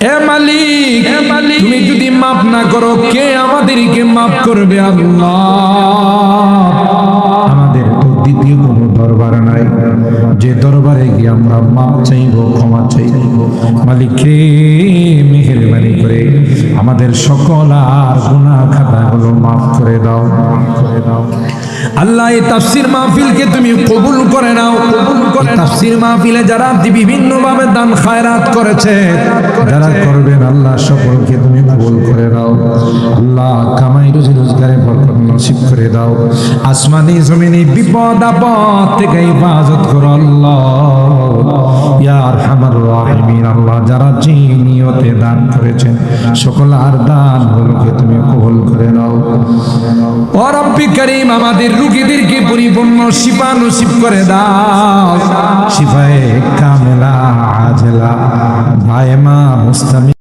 হে মালিক, তুমি যদি মাফ না করো কে আমাদেরকে মাফ করবে? আল্লাহ, আমাদের তো দ্বিতীয় কোনো দরবার নাই যে দরবারে গিয়ে আমরা মাফ চাইব, ক্ষমা চাইব। মালিক রে, মেহেরবানি করে আমাদের সকল আর গুনাহ খাতাগুলো মাফ করে দাও। আল্লাহ, এই তাফসীর মাহফিলকে তুমি কবুল করে নাও। এই তাফসীর মাহফিলে যারা বিভিন্ন ভাবে দান খায়রাত করেছে, যারা করবেন, আল্লাহ সকলকে তুমি কবুল করে নাও। আল্লাহ, কামাই রুজি রোজগারে বরকত নসিব করে দাও। আসমানি জমিনি বিপদ আপদ থেকে হেফাজত করো আল্লাহ, ইয়া আরহামার রাহিমিন। আল্লাহ, যারা যে নিয়তে দান করেছেন সকল আর দানগুলোকে তুমি কবুল করে নাও। ও রব্বি কারীম, আমাদের রোগীদেরকে পরিপূর্ণ শিফা নসিব করে দাও। শিফায়ে কামেলা আজলা দায়েমা মুস্তামি